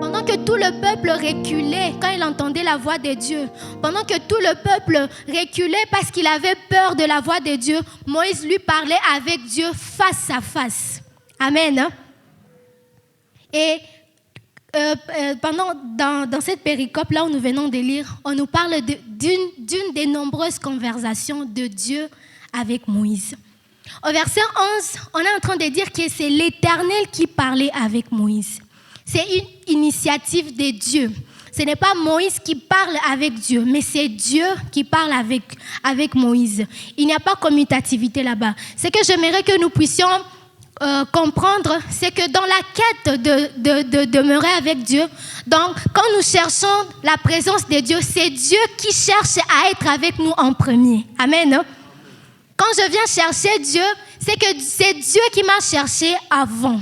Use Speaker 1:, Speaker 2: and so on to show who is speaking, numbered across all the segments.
Speaker 1: Pendant que tout le peuple reculait quand il entendait la voix de Dieu, pendant que tout le peuple reculait parce qu'il avait peur de la voix de Dieu, Moïse lui parlait avec Dieu face à face. Amen. Et dans cette péricope-là où nous venons de lire, on nous parle d'une des nombreuses conversations de Dieu avec Moïse. Au verset 11, on est en train de dire que c'est l'Éternel qui parlait avec Moïse. C'est une initiative de Dieu. Ce n'est pas Moïse qui parle avec Dieu, mais c'est Dieu qui parle avec Moïse. Il n'y a pas commutativité là-bas. Ce que j'aimerais que nous puissions comprendre, c'est que dans la quête de demeurer avec Dieu, donc quand nous cherchons la présence de Dieu, c'est Dieu qui cherche à être avec nous en premier. Amen. Quand je viens chercher Dieu, c'est que c'est Dieu qui m'a cherché avant.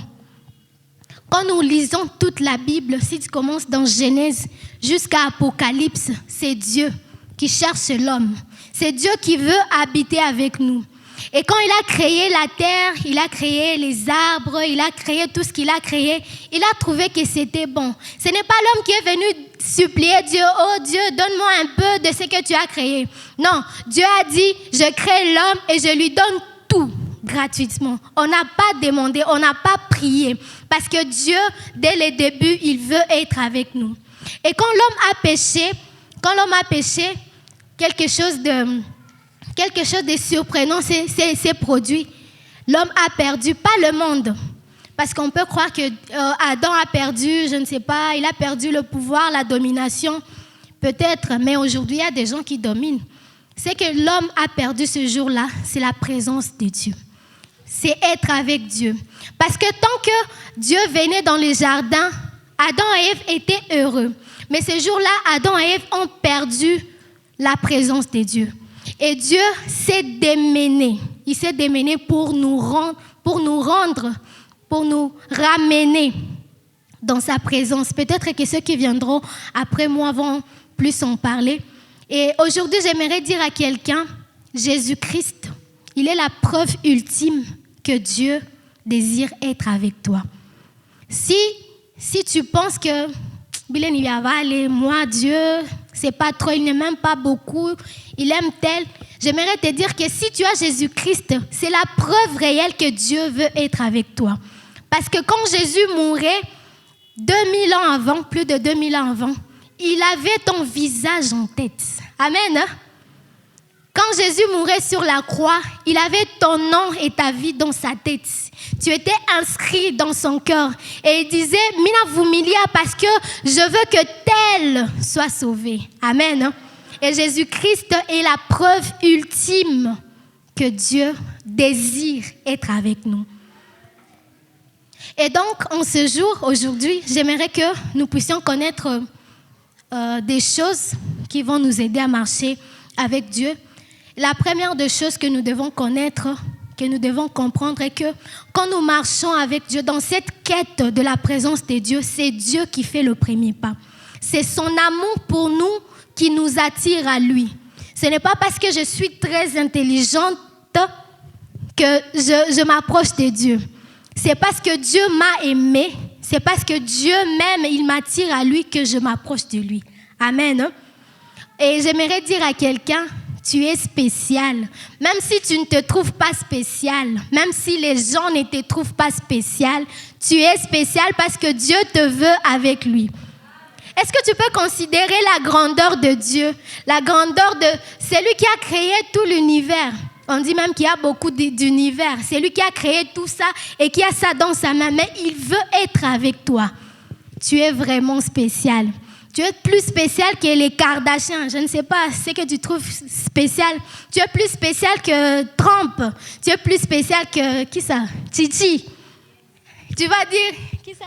Speaker 1: Quand nous lisons toute la Bible, si tu commences dans Genèse jusqu'à Apocalypse, c'est Dieu qui cherche l'homme. C'est Dieu qui veut habiter avec nous. Et quand il a créé la terre, il a créé les arbres, il a créé tout ce qu'il a créé, il a trouvé que c'était bon. Ce n'est pas l'homme qui est venu supplier Dieu, « Oh Dieu, donne-moi un peu de ce que tu as créé. » Non, Dieu a dit, « Je crée l'homme et je lui donne tout gratuitement. » On n'a pas demandé, on n'a pas prié. Parce que Dieu, dès le début, il veut être avec nous. Et quand l'homme a péché, quelque chose de surprenant s'est produit. L'homme a perdu, pas le monde. Parce qu'on peut croire que Adam a perdu, je ne sais pas, il a perdu le pouvoir, la domination. Peut-être, mais aujourd'hui, il y a des gens qui dominent. C'est que l'homme a perdu ce jour-là, c'est la présence de Dieu. C'est être avec Dieu. Parce que tant que Dieu venait dans les jardins, Adam et Ève étaient heureux. Mais ce jour-là, Adam et Ève ont perdu la présence de Dieu. Et Dieu s'est démené. Il s'est démené pour nous ramener dans sa présence. Peut-être que ceux qui viendront après moi vont plus en parler. Et aujourd'hui, j'aimerais dire à quelqu'un, Jésus-Christ, il est la preuve ultime que Dieu désire être avec toi. Si tu penses que Bilen il va aller, moi Dieu, c'est pas trop, il ne m'aime pas beaucoup, il aime tel. J'aimerais te dire que si tu as Jésus-Christ, c'est la preuve réelle que Dieu veut être avec toi. Parce que quand Jésus mourait 2000 ans avant, plus de 2000 ans avant, il avait ton visage en tête. Amen. Quand Jésus mourait sur la croix, il avait ton nom et ta vie dans sa tête. Tu étais inscrit dans son cœur. Et il disait, Mina vumilia parce que je veux que tel soit sauvé. Amen. Et Jésus-Christ est la preuve ultime que Dieu désire être avec nous. Et donc, en ce jour, aujourd'hui, j'aimerais que nous puissions connaître des choses qui vont nous aider à marcher avec Dieu. La première des choses que nous devons connaître, que nous devons comprendre est que quand nous marchons avec Dieu, dans cette quête de la présence de Dieu, c'est Dieu qui fait le premier pas. C'est son amour pour nous qui nous attire à lui. Ce n'est pas parce que je suis très intelligente que je m'approche de Dieu. C'est parce que Dieu m'a aimé, c'est parce que Dieu m'aime et il m'attire à lui que je m'approche de lui. Amen. Et j'aimerais dire à quelqu'un, tu es spécial. Même si tu ne te trouves pas spécial, même si les gens ne te trouvent pas spécial, tu es spécial parce que Dieu te veut avec lui. Est-ce que tu peux considérer la grandeur de Dieu, la grandeur de celui qui a créé tout l'univers? On dit même qu'il y a beaucoup d'univers. C'est lui qui a créé tout ça et qui a ça dans sa main, mais il veut être avec toi. Tu es vraiment spécial. Tu es plus spécial que les Kardashians. Je ne sais pas ce que tu trouves spécial. Tu es plus spécial que Trump. Tu es plus spécial que... Qui ça? Titi. Tu vas dire... Qui ça?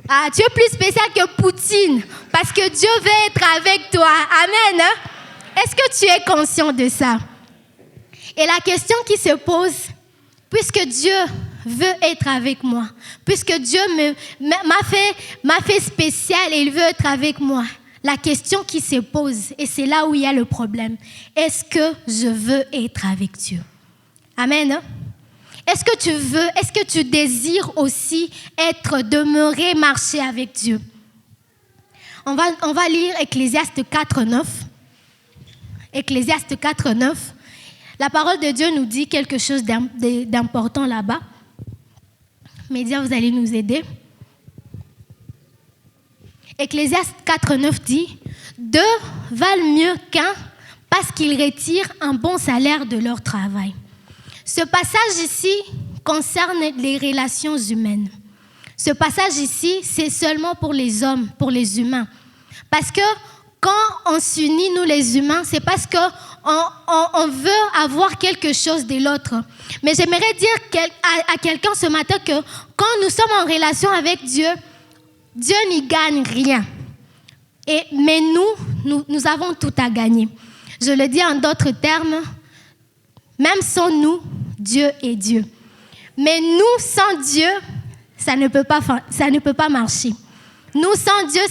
Speaker 1: Ah, tu es plus spécial que Poutine. Parce que Dieu veut être avec toi. Amen. Est-ce que tu es conscient de ça? Et la question qui se pose, puisque Dieu veut être avec moi, puisque Dieu m'a fait spécial et il veut être avec moi, la question qui se pose, et c'est là où il y a le problème, est-ce que je veux être avec Dieu? Amen. Est-ce que tu désires aussi demeurer, marcher avec Dieu? On va lire Ecclésiaste 4:9. Ecclésiaste 4:9. La parole de Dieu nous dit quelque chose d'important là-bas. Médias, vous allez nous aider. Ecclésiaste 4:9 dit « Deux valent mieux qu'un parce qu'ils retirent un bon salaire de leur travail. » Ce passage ici concerne les relations humaines. Ce passage ici, c'est seulement pour les hommes, pour les humains. Parce que quand on s'unit, nous les humains, c'est parce qu'on veut avoir quelque chose de l'autre. Mais j'aimerais dire à quelqu'un ce matin que quand nous sommes en relation avec Dieu, Dieu n'y gagne rien. Mais nous avons tout à gagner. Je le dis en d'autres termes, même sans nous, Dieu est Dieu. Mais nous, sans Dieu, ça ne peut pas marcher. Nous, sans Dieu,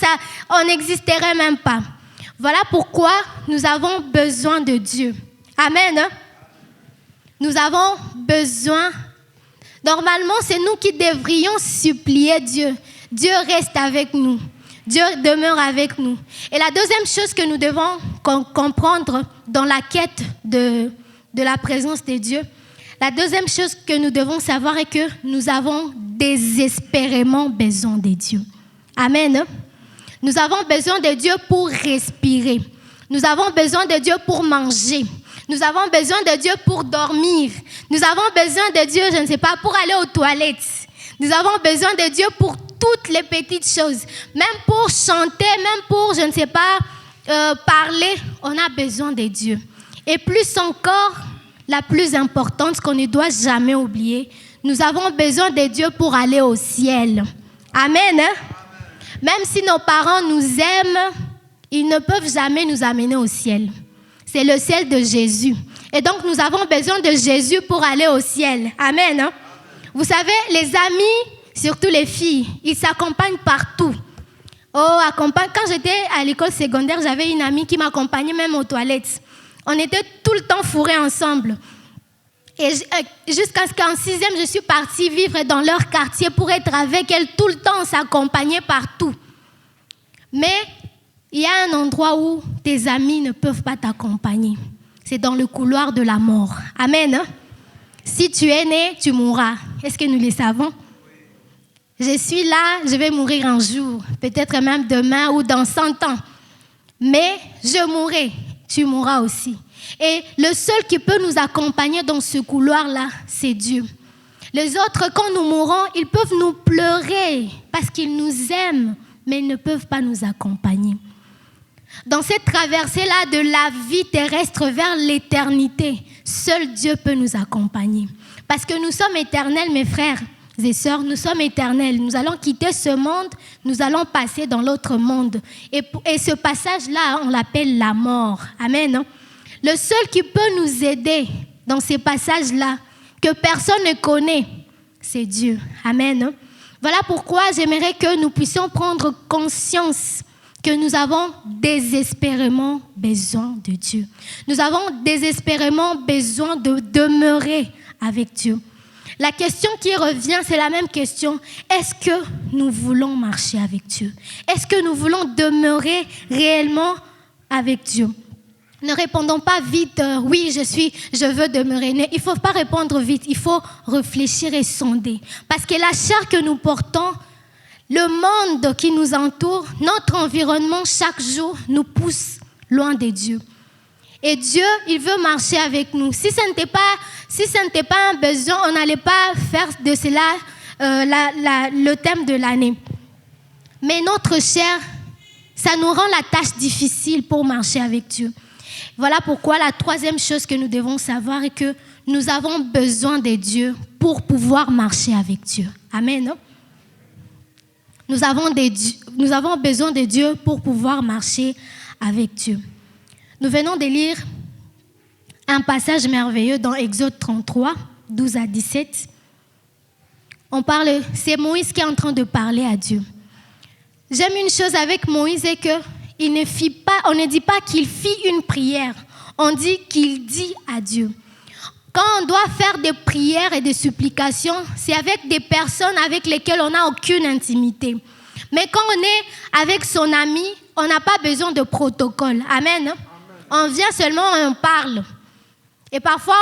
Speaker 1: on n'existerait même pas. Voilà pourquoi nous avons besoin de Dieu. Amen. Nous avons besoin. Normalement, c'est nous qui devrions supplier Dieu. Dieu reste avec nous. Dieu demeure avec nous. Et la deuxième chose que nous devons comprendre dans la quête de la présence de Dieu, la deuxième chose que nous devons savoir est que nous avons désespérément besoin de Dieu. Amen. Nous avons besoin de Dieu pour respirer. Nous avons besoin de Dieu pour manger. Nous avons besoin de Dieu pour dormir. Nous avons besoin de Dieu, je ne sais pas, pour aller aux toilettes. Nous avons besoin de Dieu pour toutes les petites choses. Même pour chanter, même pour, je ne sais pas, parler, on a besoin de Dieu. Et plus encore, la plus importante, qu'on ne doit jamais oublier, nous avons besoin de Dieu pour aller au ciel. Amen. Même si nos parents nous aiment, ils ne peuvent jamais nous amener au ciel. C'est le ciel de Jésus. Et donc, nous avons besoin de Jésus pour aller au ciel. Amen. Vous savez, les amis, surtout les filles, ils s'accompagnent partout. Quand j'étais à l'école secondaire, j'avais une amie qui m'accompagnait même aux toilettes. On était tout le temps fourrés ensemble. Et jusqu'à ce qu'en 6e, je suis partie vivre dans leur quartier pour être avec elles tout le temps, on s'accompagnait partout. Mais il y a un endroit où tes amis ne peuvent pas t'accompagner. C'est dans le couloir de la mort. Amen. Si tu es né, tu mourras. Est-ce que nous le savons? Je suis là, je vais mourir un jour, peut-être même demain ou dans 100 ans. Mais je mourrai, tu mourras aussi. Et le seul qui peut nous accompagner dans ce couloir-là, c'est Dieu. Les autres, quand nous mourrons, ils peuvent nous pleurer parce qu'ils nous aiment, mais ils ne peuvent pas nous accompagner. Dans cette traversée-là de la vie terrestre vers l'éternité, seul Dieu peut nous accompagner. Parce que nous sommes éternels, mes frères et sœurs, nous sommes éternels. Nous allons quitter ce monde, nous allons passer dans l'autre monde. Et ce passage-là, on l'appelle la mort. Amen. Le seul qui peut nous aider dans ces passages-là, que personne ne connaît, c'est Dieu. Amen. Voilà pourquoi j'aimerais que nous puissions prendre conscience que nous avons désespérément besoin de Dieu. Nous avons désespérément besoin de demeurer avec Dieu. La question qui revient, c'est la même question. Est-ce que nous voulons marcher avec Dieu? Est-ce que nous voulons demeurer réellement avec Dieu? Ne répondons pas vite, oui, je veux demeurer. Il ne faut pas répondre vite, il faut réfléchir et sonder. Parce que la chair que nous portons, le monde qui nous entoure, notre environnement chaque jour nous pousse loin de Dieu. Et Dieu, il veut marcher avec nous. Si ce n'était pas un besoin, on n'allait pas faire de cela le thème de l'année. Mais notre chair, ça nous rend la tâche difficile pour marcher avec Dieu. Voilà pourquoi la troisième chose que nous devons savoir est que nous avons besoin de Dieu pour pouvoir marcher avec Dieu. Amen. Non? Nous avons besoin de Dieu pour pouvoir marcher avec Dieu. Nous venons de lire un passage merveilleux dans Exode 33, 12 à 17. C'est Moïse qui est en train de parler à Dieu. J'aime une chose avec Moïse, c'est il ne fit pas, on ne dit pas qu'il fit une prière, on dit qu'il dit à Dieu. Quand on doit faire des prières et des supplications, c'est avec des personnes avec lesquelles on n'a aucune intimité. Mais quand on est avec son ami, on n'a pas besoin de protocole. Amen. Amen. On vient seulement, on parle. Et parfois,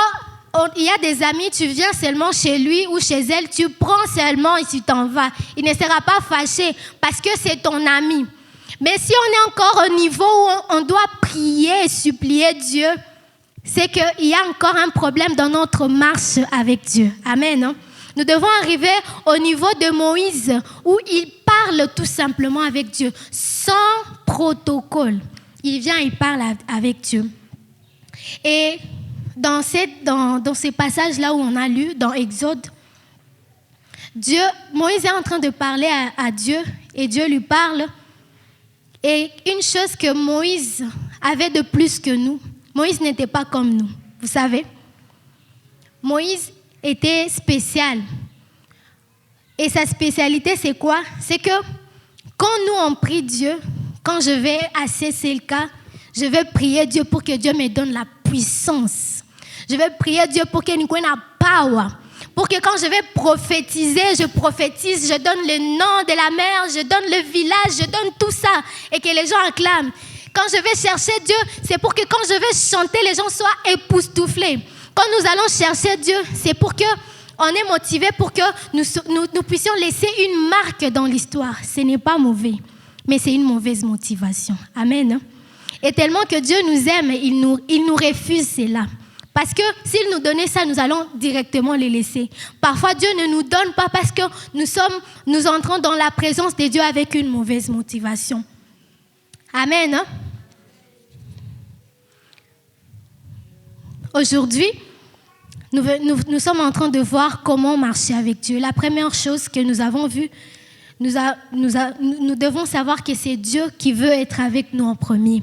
Speaker 1: il y a des amis, tu viens seulement chez lui ou chez elle, tu prends seulement et tu t'en vas. Il ne sera pas fâché parce que c'est ton ami. Mais si on est encore au niveau où on doit prier et supplier Dieu, c'est qu'il y a encore un problème dans notre marche avec Dieu. Amen. Nous devons arriver au niveau de Moïse où il parle tout simplement avec Dieu, sans protocole. Il vient, il parle avec Dieu. Et dans ces passages-là où on a lu, dans Exode, Moïse est en train de parler à Dieu et Dieu lui parle. Et une chose que Moïse avait de plus que nous, Moïse n'était pas comme nous, vous savez. Moïse était spécial. Et sa spécialité, c'est quoi? C'est que quand nous, on prie Dieu, quand je vais à CCLK, je vais prier Dieu pour que Dieu me donne la puissance. Je vais prier Dieu pour qu'il nous donne la power. Pour que quand je vais prophétiser, je prophétise, je donne le nom de la mer, je donne le village, je donne tout ça. Et que les gens acclament. Quand je vais chercher Dieu, c'est pour que quand je vais chanter, les gens soient époustouflés. Quand nous allons chercher Dieu, c'est pour qu'on est motivé, pour que nous puissions laisser une marque dans l'histoire. Ce n'est pas mauvais, mais c'est une mauvaise motivation. Amen. Et tellement que Dieu nous aime, il nous refuse cela. Parce que s'il nous donnait ça, nous allons directement les laisser. Parfois, Dieu ne nous donne pas parce que nous entrons dans la présence de Dieu avec une mauvaise motivation. Amen. Hein? Aujourd'hui, nous sommes en train de voir comment marcher avec Dieu. La première chose que nous avons vue, nous devons savoir que c'est Dieu qui veut être avec nous en premier.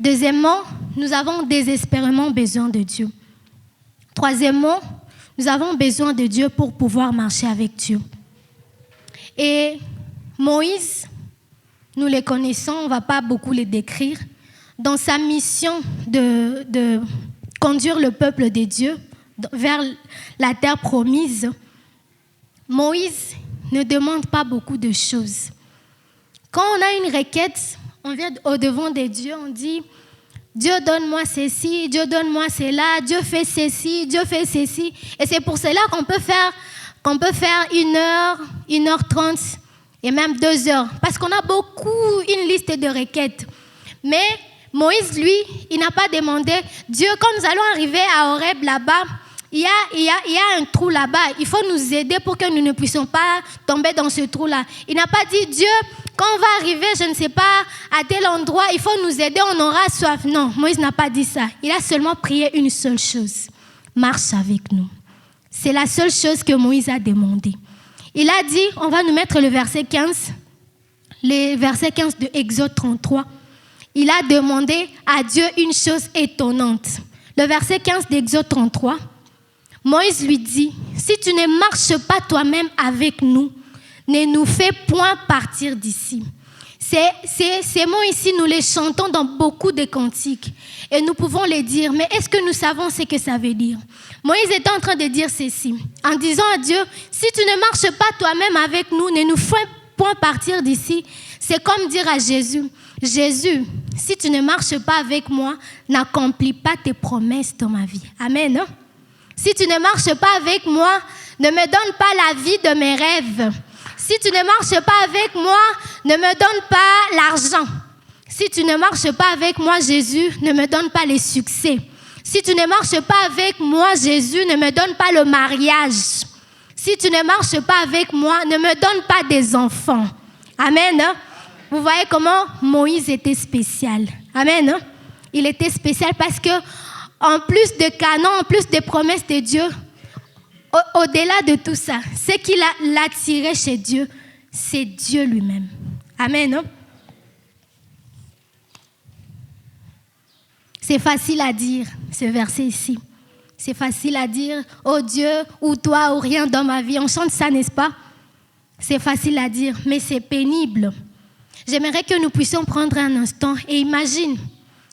Speaker 1: Deuxièmement, nous avons désespérément besoin de Dieu. Troisièmement, nous avons besoin de Dieu pour pouvoir marcher avec Dieu. Et Moïse, nous les connaissons, on ne va pas beaucoup les décrire. Dans sa mission de conduire le peuple de Dieu vers la terre promise, Moïse ne demande pas beaucoup de choses. Quand on a une requête, on vient au-devant de Dieu, on dit « Dieu donne-moi ceci, Dieu donne-moi cela, Dieu fait ceci, Dieu fait ceci ». Et c'est pour cela qu'on peut faire 1 heure, 1h30 et même 2 heures. Parce qu'on a une liste de requêtes. Mais Moïse, lui, il n'a pas demandé « Dieu, quand nous allons arriver à Horeb là-bas, il y a un trou là-bas, il faut nous aider pour que nous ne puissions pas tomber dans ce trou-là. » Il n'a pas dit « Dieu, quand on va arriver, je ne sais pas, à tel endroit, il faut nous aider, on aura soif. » Non, Moïse n'a pas dit ça. Il a seulement prié une seule chose. Marche avec nous. C'est la seule chose que Moïse a demandé. Il a dit, on va nous mettre le verset 15, le verset 15 de Exode 33. Il a demandé à Dieu une chose étonnante. Le verset 15 d'Exode 33, Moïse lui dit, si tu ne marches pas toi-même avec nous, ne nous fais point partir d'ici. Ces mots ici, nous les chantons dans beaucoup de cantiques. Et nous pouvons les dire, mais est-ce que nous savons ce que ça veut dire? Moïse était en train de dire ceci, en disant à Dieu, si tu ne marches pas toi-même avec nous, ne nous fais point partir d'ici. C'est comme dire à Jésus, Jésus, si tu ne marches pas avec moi, n'accomplis pas tes promesses dans ma vie. Amen. Hein? Si tu ne marches pas avec moi, ne me donne pas la vie de mes rêves. Si tu ne marches pas avec moi, ne me donne pas l'argent. Si tu ne marches pas avec moi, Jésus, ne me donne pas les succès. Si tu ne marches pas avec moi, Jésus, ne me donne pas le mariage. Si tu ne marches pas avec moi, ne me donne pas des enfants. Amen. Hein? Vous voyez comment Moïse était spécial. Amen. Hein? Il était spécial parce que, en plus de Canaan, en plus des promesses de Dieu, au-delà de tout ça, ce qui l'attirait chez Dieu, c'est Dieu lui-même. Amen. Hein? C'est facile à dire, ce verset ici. C'est facile à dire, oh Dieu, ou toi, ou rien dans ma vie. On chante ça, n'est-ce pas? C'est facile à dire, mais c'est pénible. j'aimerais que nous puissions prendre un instant et imagine,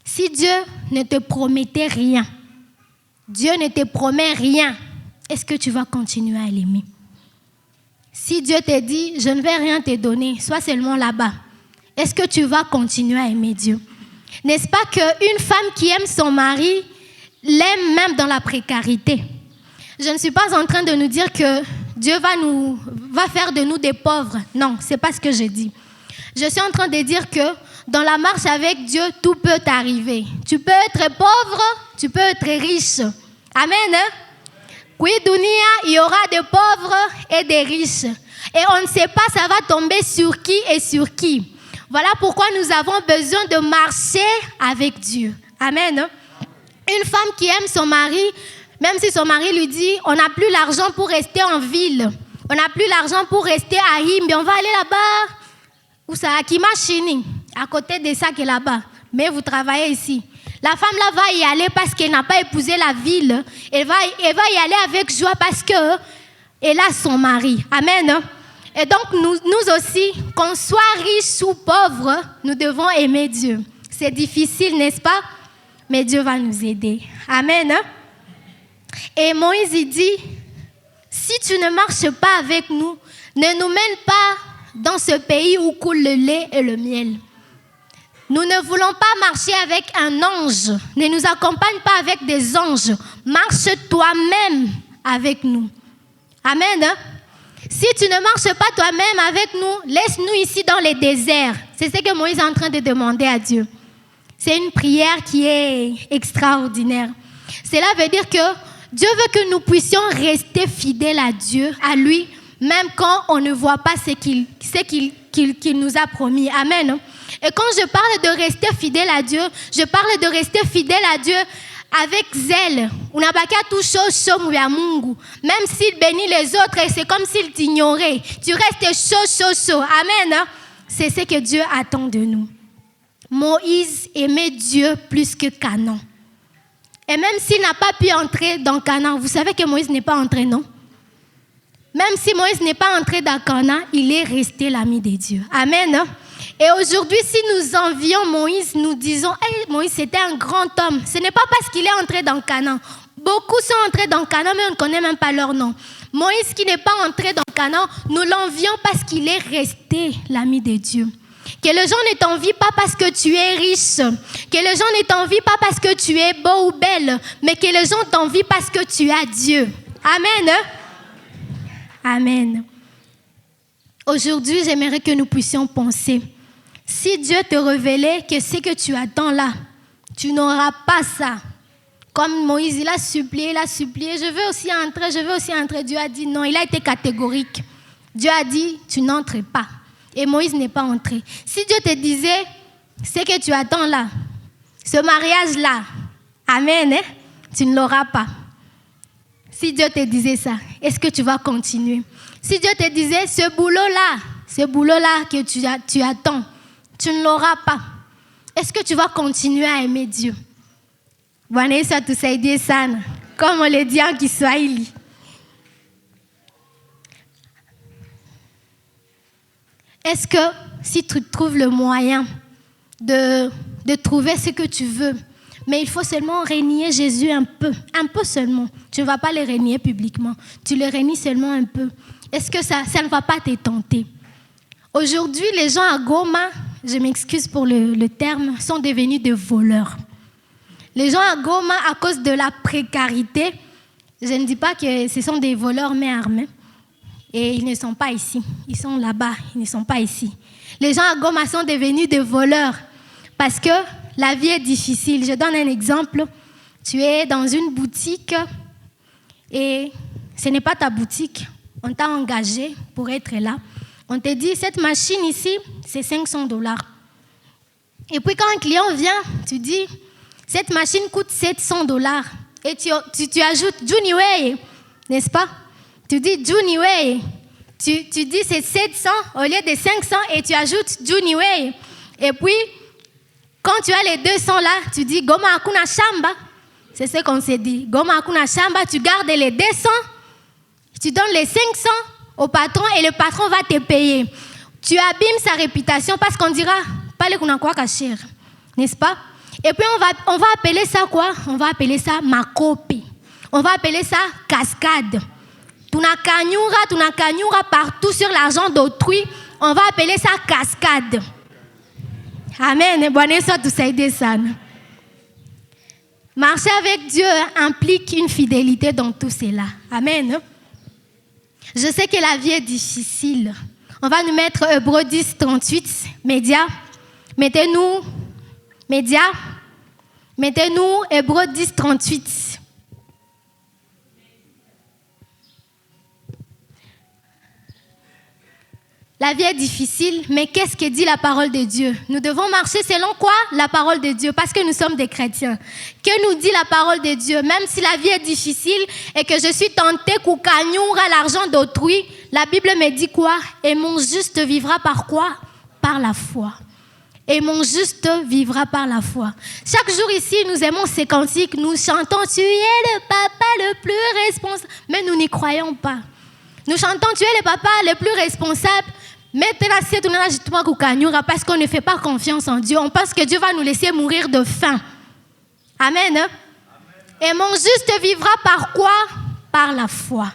Speaker 1: si Dieu ne te promettait rien, Dieu ne te promet rien, est-ce que tu vas continuer à l'aimer? Si Dieu te dit, je ne vais rien te donner, sois seulement là-bas, est-ce que tu vas continuer à aimer Dieu? N'est-ce pas qu'une femme qui aime son mari l'aime même dans la précarité? Je ne suis pas en train de nous dire que Dieu va faire de nous des pauvres. Non, ce n'est pas ce que je dis. Je suis en train de dire que dans la marche avec Dieu, tout peut arriver. Tu peux être pauvre, tu peux être riche. Amen. Oui, Dunia, il y aura des pauvres et des riches. Et on ne sait pas ça va tomber sur qui et sur qui. Voilà pourquoi nous avons besoin de marcher avec Dieu. Amen. Une femme qui aime son mari, même si son mari lui dit, on n'a plus l'argent pour rester en ville, on n'a plus l'argent pour rester à Himbe, on va aller là-bas, où ça, à Kimashini, à côté de ça qui est là-bas, mais vous travaillez ici. La femme là va y aller parce qu'elle n'a pas épousé la ville, elle va y aller avec joie parce qu'elle a son mari. Amen. Et donc nous aussi, qu'on soit riche ou pauvre, nous devons aimer Dieu. C'est difficile, n'est-ce pas? Mais Dieu va nous aider. Amen. Et Moïse, il dit, si tu ne marches pas avec nous, ne nous mène pas dans ce pays où coule le lait et le miel. Nous ne voulons pas marcher avec un ange. Ne nous accompagne pas avec des anges. Marche toi-même avec nous. Amen. Si tu ne marches pas toi-même avec nous, laisse-nous ici dans les déserts. C'est ce que Moïse est en train de demander à Dieu. C'est une prière qui est extraordinaire. Cela veut dire que Dieu veut que nous puissions rester fidèles à Dieu, à lui, même quand on ne voit pas ce qu'il nous a promis. Amen. Et quand je parle de rester fidèle à Dieu, je parle de rester fidèle à Dieu avec zèle. Même s'il bénit les autres, c'est comme s'il t'ignorait. Tu restes chaud. Amen. C'est ce que Dieu attend de nous. Moïse aimait Dieu plus que Canaan. Et même s'il n'a pas pu entrer dans Canaan, vous savez que Moïse n'est pas entré, non? Même si Moïse n'est pas entré dans Canaan, il est resté l'ami de Dieu. Amen. Et aujourd'hui, si nous envions Moïse, nous disons, hey, Moïse c'était un grand homme. Ce n'est pas parce qu'il est entré dans Canaan. Beaucoup sont entrés dans Canaan, mais on ne connaît même pas leur nom. Moïse qui n'est pas entré dans Canaan, nous l'envions parce qu'il est resté l'ami de Dieu. Que les gens ne t'envient pas parce que tu es riche. Que les gens ne t'envient pas parce que tu es beau ou belle. Mais que les gens t'envient parce que tu as Dieu. Amen. Amen. Aujourd'hui, j'aimerais que nous puissions penser. Si Dieu te révélait que ce que tu attends là, tu n'auras pas ça. Comme Moïse, il a supplié, je veux aussi entrer. Dieu a dit non, il a été catégorique. Dieu a dit, tu n'entres pas. Et Moïse n'est pas entré. Si Dieu te disait, ce que tu attends là, ce mariage-là, amen, tu ne l'auras pas. Si Dieu te disait ça, est-ce que tu vas continuer? Si Dieu te disait, ce boulot-là que tu attends, tu ne l'auras pas. Est-ce que tu vas continuer à aimer Dieu? Bwana Yesu atusaidie sana, comme on le dit en Kiswahili. Est-ce que si tu trouves le moyen de trouver ce que tu veux, mais il faut seulement renier Jésus un peu seulement. Tu ne vas pas le renier publiquement, tu le renies seulement un peu. Est-ce que ça ne va pas te tenter? Aujourd'hui, les gens à Goma, je m'excuse pour le terme, sont devenus des voleurs. Les gens à Goma, à cause de la précarité, je ne dis pas que ce sont des voleurs mais armés. Et ils ne sont pas ici. Ils sont là-bas, ils ne sont pas ici. Les gens à Goma sont devenus des voleurs parce que la vie est difficile. Je donne un exemple. Tu es dans une boutique et ce n'est pas ta boutique. On t'a engagé pour être là. On te dit, cette machine ici, c'est $500. Et puis quand un client vient, tu dis, cette machine coûte $700. Et tu ajoutes Juniway, n'est-ce pas? Tu dis Juniway. Tu dis c'est 700 au lieu de 500 et tu ajoutes Juniway. Et puis, quand tu as les 200 là, tu dis Goma Akuna Shamba. C'est ce qu'on s'est dit. Goma Akuna Shamba, tu gardes les 200, tu donnes les 500 au patron et le patron va te payer. tu abîmes sa réputation parce qu'on dira, pas le qu'on quoi cacher, n'est-ce pas? Et puis on va appeler ça quoi? On va appeler ça makopi. On va appeler ça cascade. Tunakanyura partout sur l'argent d'autrui. On va appeler ça cascade. Amen. Bonne soit tout ça aidé ça. Marcher avec Dieu implique une fidélité dans tout cela. Amen. Je sais que la vie est difficile. On va nous mettre Hébreux 10, 38. Média. Mettez-nous Hébreux 10, 38. La vie est difficile, mais qu'est-ce que dit la parole de Dieu? Nous devons marcher selon quoi? La parole de Dieu, parce que nous sommes des chrétiens. Que nous dit la parole de Dieu? Même si la vie est difficile et que je suis tentée à l'argent d'autrui, la Bible me dit quoi? Et mon juste vivra par quoi? Par la foi. Et mon juste vivra par la foi. Chaque jour ici, nous aimons ces cantiques, nous chantons « Tu es le papa le plus responsable », mais nous n'y croyons pas. Nous chantons « Tu es le papa le plus responsable », mais parce qu'on ne fait pas confiance en Dieu. On pense que Dieu va nous laisser mourir de faim. Amen. Et mon juste vivra par quoi? Par la foi.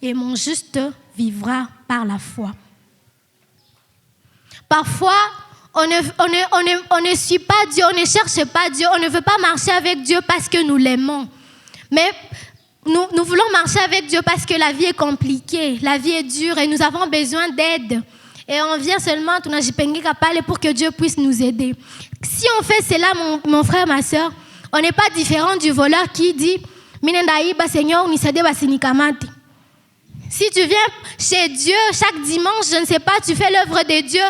Speaker 1: Et mon juste vivra par la foi. Parfois, on ne suit pas Dieu, on ne cherche pas Dieu, on ne veut pas marcher avec Dieu parce que nous l'aimons. Mais nous voulons marcher avec Dieu parce que la vie est compliquée, la vie est dure et nous avons besoin d'aide. Et on vient seulement pour que Dieu puisse nous aider. Si on fait cela, mon frère, ma soeur, on n'est pas différent du voleur qui dit Seigneur, si tu viens chez Dieu chaque dimanche, je ne sais pas, tu fais l'œuvre de Dieu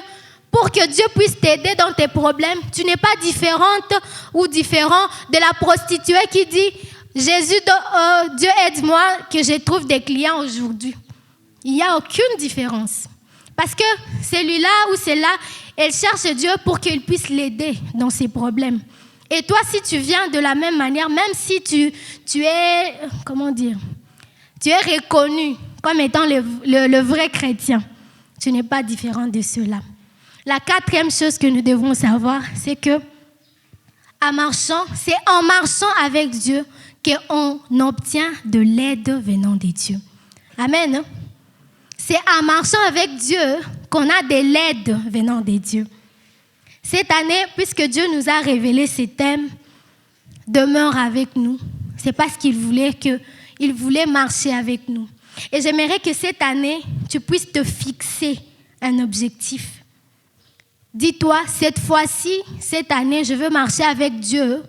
Speaker 1: pour que Dieu puisse t'aider dans tes problèmes. Tu n'es pas différente ou différent de la prostituée qui dit Jésus, Dieu aide-moi que je trouve des clients aujourd'hui. Il n'y a aucune différence. Parce que celui-là ou celle-là, elle cherche Dieu pour qu'il puisse l'aider dans ses problèmes. Et toi, si tu viens de la même manière, même si tu es, tu es reconnu comme étant le vrai chrétien, tu n'es pas différent de cela. La quatrième chose que nous devons savoir, c'est que c'est en marchant avec Dieu qu'on obtient de l'aide venant de Dieu. Amen. C'est en marchant avec Dieu qu'on a de l'aide venant de Dieu. Cette année, puisque Dieu nous a révélé ces thèmes, demeure avec nous. C'est parce qu'il voulait marcher avec nous. Et j'aimerais que cette année, tu puisses te fixer un objectif. Dis-toi, cette fois-ci, cette année, je veux marcher avec Dieu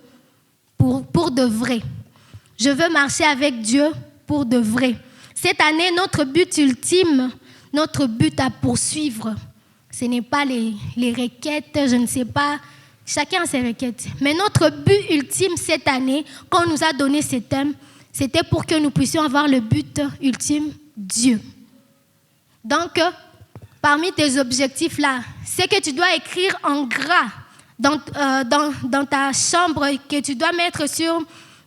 Speaker 1: pour de vrai. Je veux marcher avec Dieu pour de vrai. Cette année, notre but ultime, notre but à poursuivre, ce n'est pas les requêtes, je ne sais pas, chacun a ses requêtes. Mais notre but ultime cette année, quand on nous a donné ces thèmes, c'était pour que nous puissions avoir le but ultime, Dieu. Donc, parmi tes objectifs là, c'est que tu dois écrire en gras dans ta chambre, que tu dois mettre sur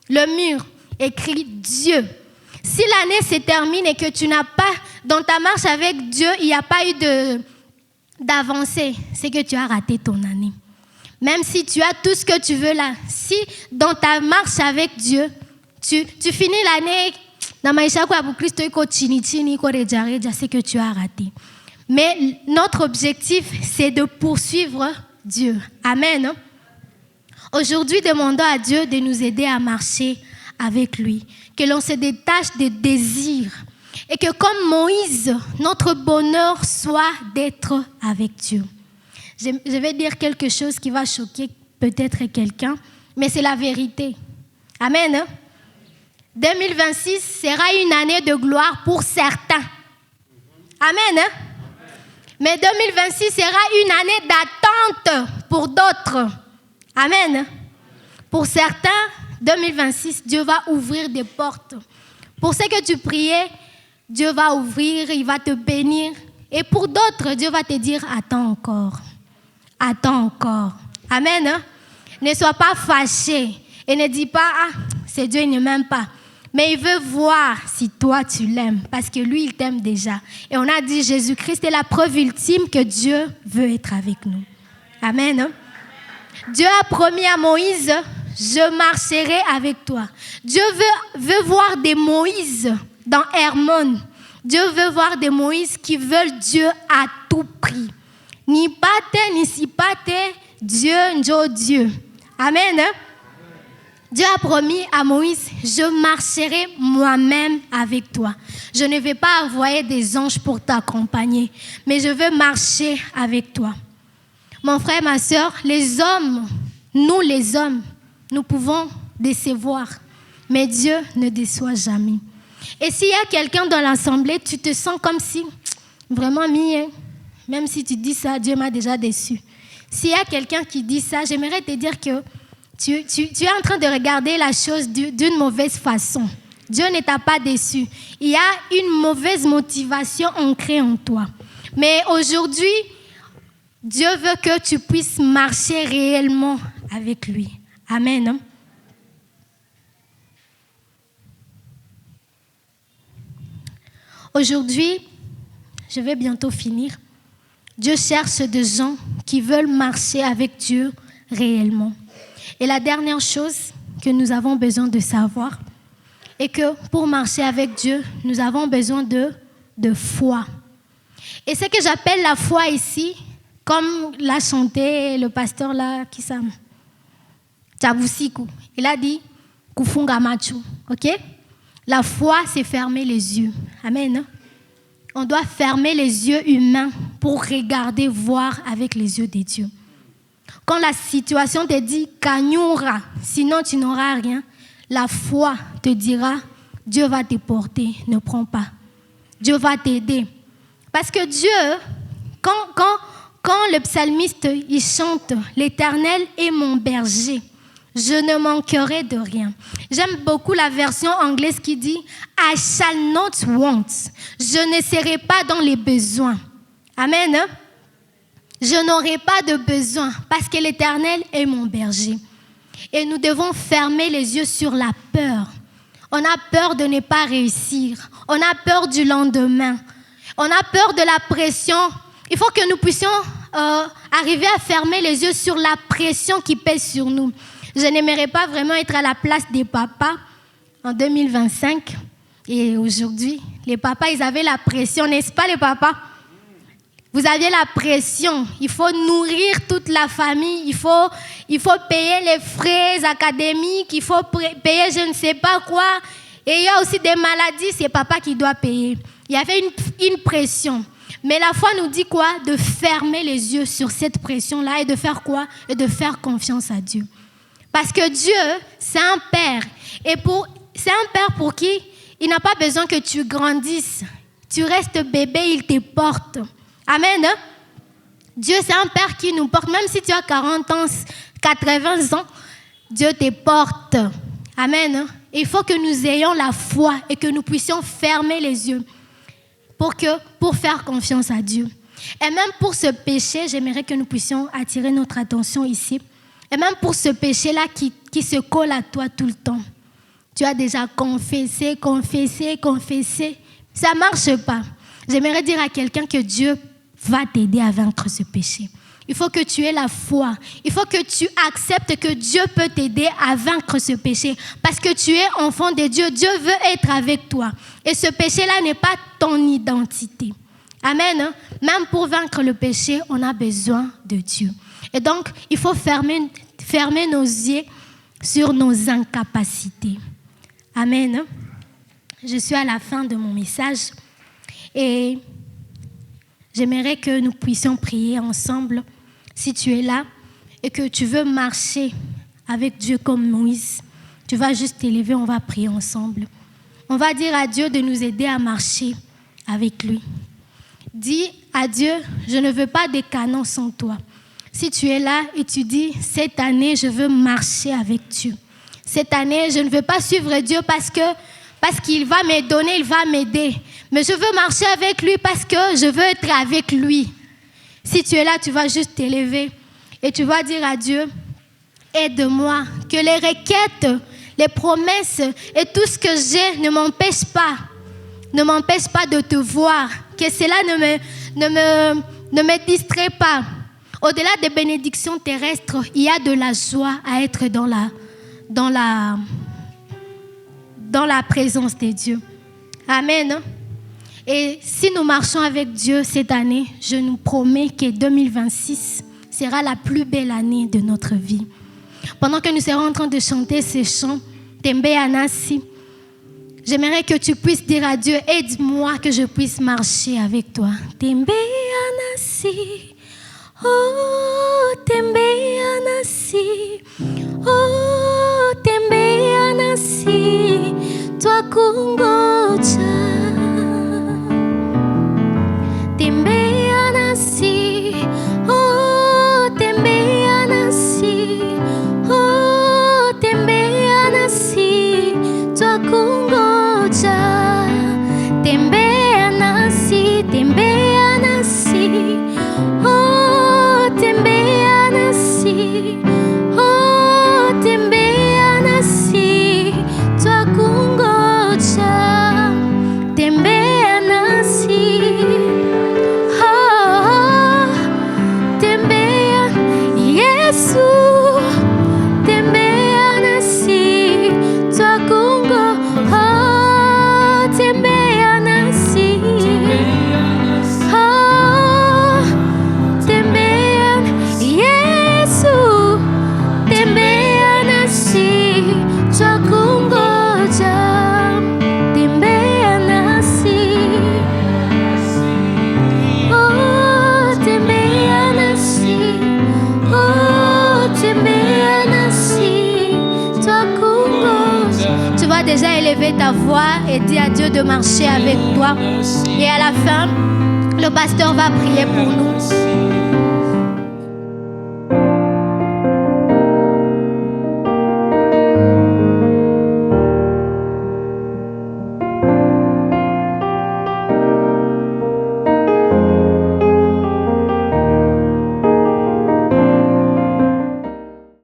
Speaker 1: le mur, écrit Dieu. Si l'année se termine et que tu n'as pas, dans ta marche avec Dieu, il n'y a pas eu d'avancée, c'est que tu as raté ton année. Même si tu as tout ce que tu veux là, si dans ta marche avec Dieu, tu finis l'année, c'est que tu as raté. Mais notre objectif, c'est de poursuivre Dieu. Amen. Aujourd'hui, demandons à Dieu de nous aider à marcher avec lui, que l'on se détache des désirs et que comme Moïse, notre bonheur soit d'être avec Dieu. Je vais dire quelque chose qui va choquer peut-être quelqu'un, mais c'est la vérité. Amen. 2026 sera une année de gloire pour certains. Amen. Mais 2026 sera une année d'attente pour d'autres. Amen. Pour certains, 2026, Dieu va ouvrir des portes. Pour ceux que tu priais, Dieu va ouvrir, il va te bénir. Et pour d'autres, Dieu va te dire, attends encore. Attends encore. Amen. Ne sois pas fâché et ne dis pas, c'est Dieu, il ne m'aime pas. Mais il veut voir si toi, tu l'aimes, parce que lui, il t'aime déjà. Et on a dit, Jésus-Christ est la preuve ultime que Dieu veut être avec nous. Amen. Dieu a promis à Moïse, je marcherai avec toi. Dieu veut voir des Moïse dans Hermon. Dieu veut voir des Moïse qui veulent Dieu à tout prix. Ni pate, ni si pate, Dieu, Njo Dieu. Amen. Dieu a promis à Moïse, je marcherai moi-même avec toi. Je ne vais pas envoyer des anges pour t'accompagner, mais je veux marcher avec toi. Mon frère, ma soeur, les hommes, nous pouvons décevoir, mais Dieu ne déçoit jamais. Et s'il y a quelqu'un dans l'assemblée, tu te sens comme si, vraiment, même si tu dis ça, Dieu m'a déjà déçu. S'il y a quelqu'un qui dit ça, j'aimerais te dire que tu es en train de regarder la chose d'une mauvaise façon. Dieu ne t'a pas déçu. Il y a une mauvaise motivation ancrée en toi. Mais aujourd'hui, Dieu veut que tu puisses marcher réellement avec lui. Amen. Aujourd'hui, je vais bientôt finir. Dieu cherche des gens qui veulent marcher avec Dieu réellement. Et la dernière chose que nous avons besoin de savoir est que pour marcher avec Dieu, nous avons besoin de foi. Et ce que j'appelle la foi ici, comme l'a chanté le pasteur là, qui ça? Tchabusiku. Il a dit Kufunga machu. Ok? La foi, c'est fermer les yeux. Amen. On doit fermer les yeux humains pour regarder, voir avec les yeux de Dieu. Quand la situation te dit Kanyura, sinon tu n'auras rien, la foi te dira Dieu va te porter, ne prends pas. Dieu va t'aider. Parce que Dieu, quand le psalmiste il chante l'Éternel est mon berger, je ne manquerai de rien. J'aime beaucoup la version anglaise qui dit I shall not want. Je ne serai pas dans les besoins. Amen. Je n'aurai pas de besoin parce que l'Éternel est mon berger. Et nous devons fermer les yeux sur la peur. On a peur de ne pas réussir. On a peur du lendemain. On a peur de la pression. Il faut que nous puissions arriver à fermer les yeux sur la pression qui pèse sur nous. Je n'aimerais pas vraiment être à la place des papas en 2025. Et aujourd'hui, les papas, ils avaient la pression, n'est-ce pas les papas? Vous aviez la pression. Il faut nourrir toute la famille. Il faut payer les frais académiques. Il faut payer je ne sais pas quoi. Et il y a aussi des maladies, c'est papa qui doit payer. Il y avait une pression. Mais la foi nous dit quoi? De fermer les yeux sur cette pression-là et de faire quoi? Et de faire confiance à Dieu. Parce que Dieu, c'est un père. Et c'est un père pour qui il n'a pas besoin que tu grandisses. Tu restes bébé, il te porte. Amen. Dieu, c'est un père qui nous porte. Même si tu as 40 ans, 80 ans, Dieu te porte. Amen. Et il faut que nous ayons la foi et que nous puissions fermer les yeux pour faire confiance à Dieu. Et même pour ce péché, j'aimerais que nous puissions attirer notre attention ici. Et même pour ce péché-là qui se colle à toi tout le temps. Tu as déjà confessé. Ça ne marche pas. J'aimerais dire à quelqu'un que Dieu va t'aider à vaincre ce péché. Il faut que tu aies la foi. Il faut que tu acceptes que Dieu peut t'aider à vaincre ce péché. Parce que tu es enfant de Dieu. Dieu veut être avec toi. Et ce péché-là n'est pas ton identité. Amen. Même pour vaincre le péché, on a besoin de Dieu. Et donc, il faut fermer nos yeux sur nos incapacités. Amen. Je suis à la fin de mon message. Et j'aimerais que nous puissions prier ensemble. Si tu es là et que tu veux marcher avec Dieu comme Moïse, tu vas juste t'élever, on va prier ensemble. On va dire à Dieu de nous aider à marcher avec lui. Dis à Dieu, je ne veux pas des canons sans toi. Si tu es là et tu dis, cette année, je veux marcher avec Dieu. Cette année, je ne veux pas suivre Dieu parce qu'il va me donner, il va m'aider. Mais je veux marcher avec lui parce que je veux être avec lui. Si tu es là, tu vas juste t'élever et tu vas dire à Dieu, aide-moi, que les requêtes les promesses et tout ce que j'ai ne m'empêche pas de te voir. Que cela ne me distrait pas. Au-delà des bénédictions terrestres, il y a de la joie à être dans la présence de Dieu. Amen. Et si nous marchons avec Dieu cette année, je nous promets que 2026 sera la plus belle année de notre vie. Pendant que nous serons en train de chanter ces chants, Tembe Anasi, j'aimerais que tu puisses dire à Dieu, aide-moi que je puisse marcher avec toi. Tembe Anasi, oh Tembe Anasi, oh Tembe Anasi, toi kungoja. Tembe Anasi, oh Tembe Anasi, oh Tembe Anasi, toi kungoja. Tembe Anasi, oh Tembe Anasi, oh Tembe Anasi, toi kungoja. Tembe Anasi. Déjà élever ta voix et dire à Dieu de marcher avec toi. Et à la fin, le pasteur va prier pour nous.